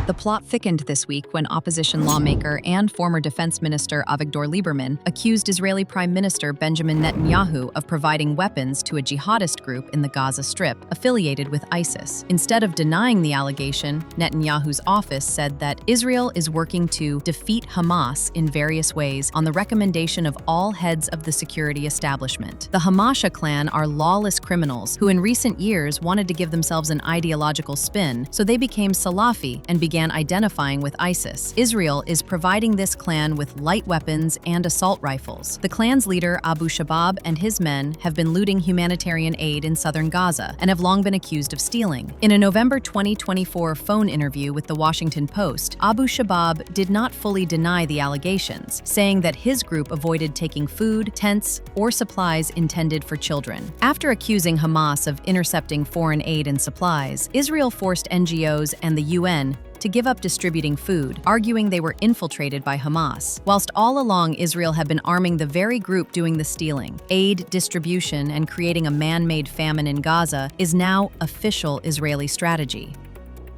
The plot thickened this week when opposition lawmaker and former defense minister Avigdor Lieberman accused Israeli Prime Minister Benjamin Netanyahu of providing weapons to a jihadist group in the Gaza Strip affiliated with ISIS. Instead of denying the allegation, Netanyahu's office said that Israel is working to defeat Hamas in various ways on the recommendation of all heads of the security establishment. The Hamasha clan are lawless criminals who in recent years wanted to give themselves an ideological spin, so they became Salafi and began identifying with ISIS. Israel is providing this clan with light weapons and assault rifles. The clan's leader, Abu Shabab, and his men have been looting humanitarian aid in southern Gaza and have long been accused of stealing. In a November 2024 phone interview with The Washington Post, Abu Shabab did not fully deny the allegations, saying that his group avoided taking food, tents, or supplies intended for children. After accusing Hamas of intercepting foreign aid and supplies, Israel forced NGOs and the UN to give up distributing food, arguing they were infiltrated by Hamas. Whilst all along Israel had been arming the very group doing the stealing, aid distribution and creating a man-made famine in Gaza is now official Israeli strategy.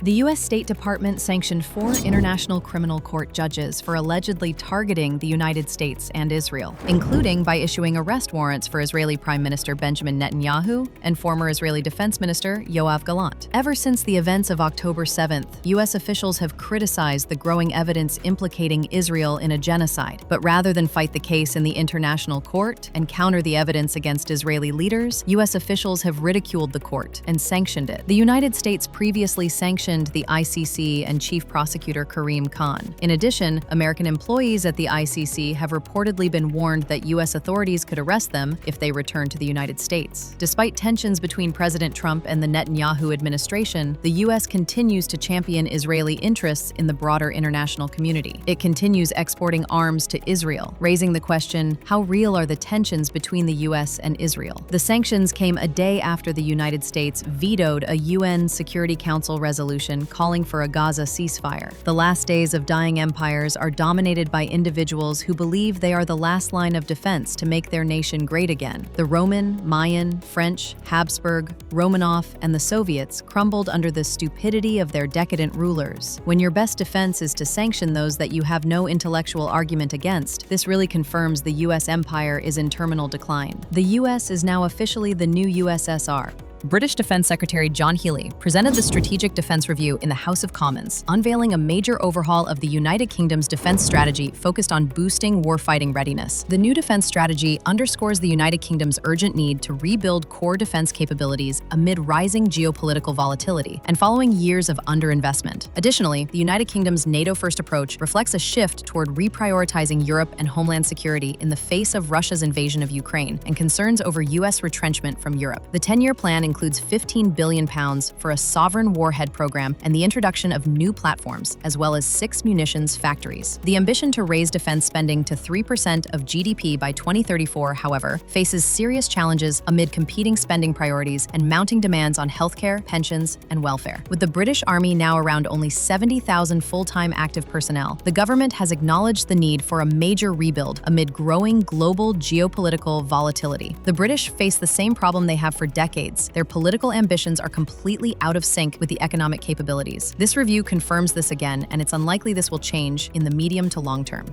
The U.S. State Department sanctioned 4 International Criminal Court judges for allegedly targeting the United States and Israel, including by issuing arrest warrants for Israeli Prime Minister Benjamin Netanyahu and former Israeli Defense Minister Yoav Gallant. Ever since the events of October 7th, U.S. officials have criticized the growing evidence implicating Israel in a genocide. But rather than fight the case in the international court and counter the evidence against Israeli leaders, U.S. officials have ridiculed the court and sanctioned it. The United States previously sanctioned the ICC and Chief Prosecutor Karim Khan. In addition, American employees at the ICC have reportedly been warned that U.S. authorities could arrest them if they return to the United States. Despite tensions between President Trump and the Netanyahu administration, the U.S. continues to champion Israeli interests in the broader international community. It continues exporting arms to Israel, raising the question, how real are the tensions between the U.S. and Israel? The sanctions came a day after the United States vetoed a UN Security Council resolution calling for a Gaza ceasefire. The last days of dying empires are dominated by individuals who believe they are the last line of defense to make their nation great again. The Roman, Mayan, French, Habsburg, Romanov, and the Soviets crumbled under the stupidity of their decadent rulers. When your best defense is to sanction those that you have no intellectual argument against, this really confirms the U.S. empire is in terminal decline. The U.S. is now officially the new USSR. British Defense Secretary John Healey presented the Strategic Defense Review in the House of Commons, unveiling a major overhaul of the United Kingdom's defense strategy focused on boosting warfighting readiness. The new defense strategy underscores the United Kingdom's urgent need to rebuild core defense capabilities amid rising geopolitical volatility and following years of underinvestment. Additionally, the United Kingdom's NATO-first approach reflects a shift toward reprioritizing Europe and homeland security in the face of Russia's invasion of Ukraine and concerns over U.S. retrenchment from Europe. The 10-year plan includes £15 billion for a sovereign warhead program and the introduction of new platforms, as well as 6 munitions factories. The ambition to raise defense spending to 3% of GDP by 2034, however, faces serious challenges amid competing spending priorities and mounting demands on healthcare, pensions, and welfare. With the British Army now around only 70,000 full-time active personnel, the government has acknowledged the need for a major rebuild amid growing global geopolitical volatility. The British face the same problem they have for decades. Their political ambitions are completely out of sync with the economic capabilities. This review confirms this again, and it's unlikely this will change in the medium to long term.